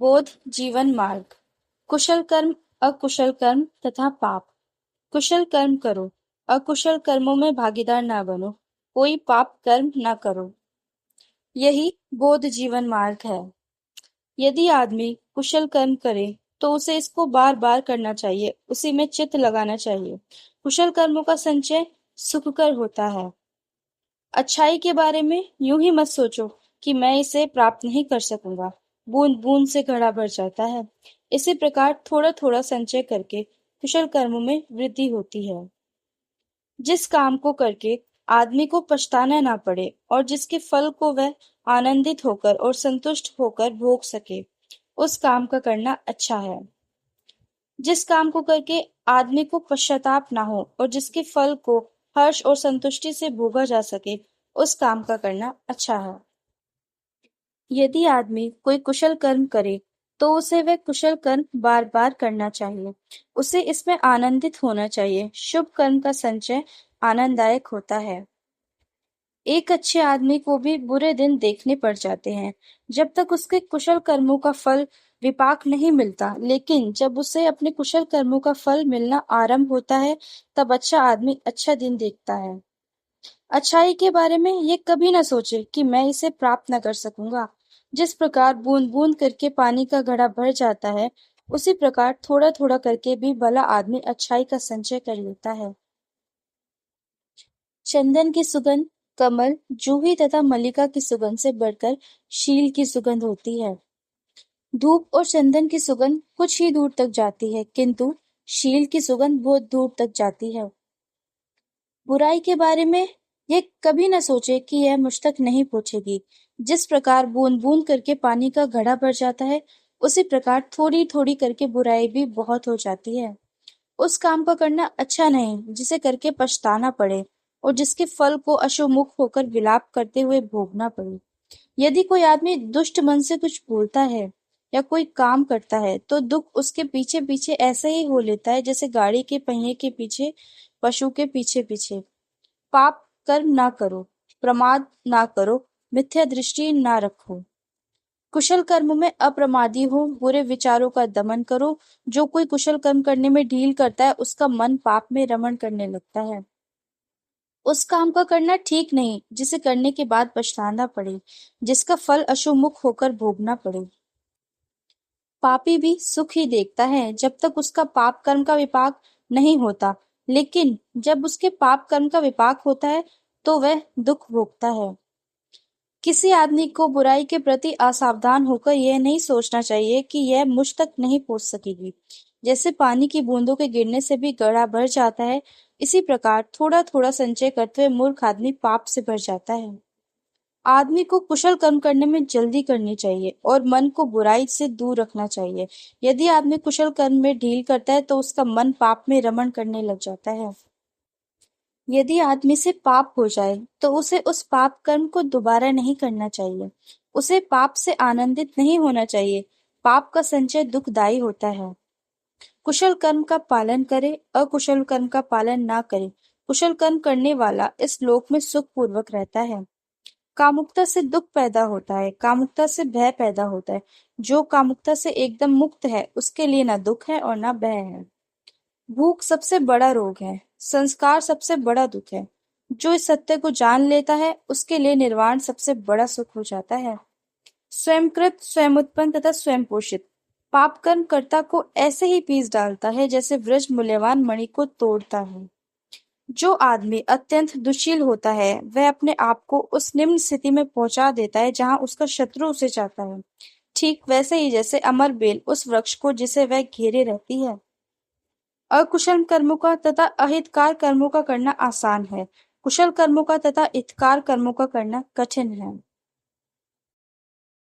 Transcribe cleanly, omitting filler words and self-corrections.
बोध जीवन मार्ग। कुशल कर्म, अकुशल कर्म तथा पाप। कुशल कर्म करो, अकुशल कर्मों में भागीदार ना बनो, कोई पाप कर्म ना करो। यही बोध जीवन मार्ग है। यदि आदमी कुशल कर्म करे तो उसे इसको बार बार करना चाहिए, उसी में चित्त लगाना चाहिए। कुशल कर्मों का संचय सुखकर होता है। अच्छाई के बारे में यूं ही मत सोचो कि मैं इसे प्राप्त नहीं कर सकूंगा। बूंद बूंद से घड़ा भर जाता है। इसी प्रकार थोड़ा थोड़ा संचय करके कुशल कर्मों में वृद्धि होती है। जिस काम को करके आदमी को पछताना ना पड़े और जिसके फल को वह आनंदित होकर और संतुष्ट होकर भोग सके, उस काम का करना अच्छा है। जिस काम को करके आदमी को पश्चाताप ना हो और जिसके फल को हर्ष और संतुष्टि से भोगा जा सके, उस काम का करना अच्छा है। यदि आदमी कोई कुशल कर्म करे तो उसे वह कुशल कर्म बार बार करना चाहिए। उसे इसमें आनंदित होना चाहिए। शुभ कर्म का संचय आनंददायक होता है। एक अच्छे आदमी को भी बुरे दिन देखने पड़ जाते हैं जब तक उसके कुशल कर्मों का फल विपाक नहीं मिलता, लेकिन जब उसे अपने कुशल कर्मों का फल मिलना आरंभ होता है, तब अच्छा आदमी अच्छा दिन देखता है। अच्छाई के बारे में ये कभी न सोचे कि मैं इसे प्राप्त न कर सकूंगा। जिस प्रकार बूंद बूंद करके पानी का घड़ा भर जाता है, उसी प्रकार थोड़ा थोड़ा करके भी भला आदमी अच्छाई का संचय कर लेता है। चंदन की सुगंध कमल, जूही तथा मल्लिका की सुगंध से बढ़कर शील की सुगंध होती है। धूप और चंदन की सुगंध कुछ ही दूर तक जाती है, किंतु शील की सुगंध बहुत दूर तक जाती है। बुराई के बारे में ये कभी न सोचे कि यह मुझ तक नहीं पहुंचेगी। जिस प्रकार बूंद बूंद करके पानी का घड़ा भर जाता है, उसी प्रकार थोड़ी थोड़ी करके बुराई भी बहुत हो जाती है। उस काम को करना अच्छा नहीं जिसे करके पछताना पड़े और जिसके फल को अशोमुख होकर विलाप करते हुए भोगना पड़े। यदि कोई आदमी दुष्ट मन से कुछ बोलता है या कोई काम करता है, तो दुख उसके पीछे पीछे ऐसे ही हो लेता है जैसे गाड़ी के पहिए के पीछे पशु के पीछे पीछे। पाप कर्म ना करो, प्रमाद ना करो, मिथ्या दृष्टि ना रखो। कुशल कर्म में अप्रमादी हो, बुरे विचारों का दमन करो। जो कोई कुशल कर्म करने में ढील करता है, उसका मन पाप में रमण करने लगता है। उस काम का करना ठीक नहीं जिसे करने के बाद पछताना पड़े, जिसका फल अशुमुख होकर भोगना पड़े। पापी भी सुख ही देखता है जब तक उसका पाप कर्म का विपाक नहीं होता, लेकिन जब उसके पाप कर्म का विपाक होता है तो वह दुख भोगता है। किसी आदमी को बुराई के प्रति असावधान होकर यह नहीं सोचना चाहिए कि यह मुझ तक नहीं पहुंच सकेगी। जैसे पानी की बूंदों के गिरने से भी घड़ा भर जाता है, इसी प्रकार थोड़ा थोड़ा संचय करते हुए मूर्ख आदमी पाप से भर जाता है। आदमी को कुशल कर्म करने में जल्दी करनी चाहिए और मन को बुराई से दूर रखना चाहिए। यदि आदमी कुशल कर्म में ढील करता है तो उसका मन पाप में रमण करने लग जाता है। यदि आदमी से पाप हो जाए तो उसे उस पाप कर्म को दोबारा नहीं करना चाहिए। उसे पाप से आनंदित नहीं होना चाहिए। पाप का संचय दुखदायी होता है। कुशल कर्म का पालन करे, अकुशल कर्म का पालन ना करे। कुशल कर्म करने वाला इस लोक में सुख पूर्वक रहता है। कामुकता से दुख पैदा होता है, कामुकता से भय पैदा होता है। जो कामुकता से एकदम मुक्त है, उसके लिए ना दुख है और ना भय है। भूख सबसे बड़ा रोग है, संस्कार सबसे बड़ा दुख है। जो इस सत्य को जान लेता है, उसके लिए निर्वाण सबसे बड़ा सुख हो जाता है। स्वयंकृत, स्वयं उत्पन्न तथा स्वयं पोषित पाप कर्म कर्ता को ऐसे ही पीस डालता है जैसे वृक्ष मूल्यवान मणि को तोड़ता है। जो आदमी अत्यंत दुशील होता है, वह अपने आप को उस निम्न स्थिति में पहुंचा देता है जहां उसका शत्रु उसे चाहता है। ठीक वैसे ही जैसे अमर बेल उस वृक्ष को जिसे वह घेरे रहती है। अकुशल कर्मों का तथा अहितकार कर्मों का करना आसान है, कुशल कर्मों का तथा हितकार कर्मों का करना कठिन है।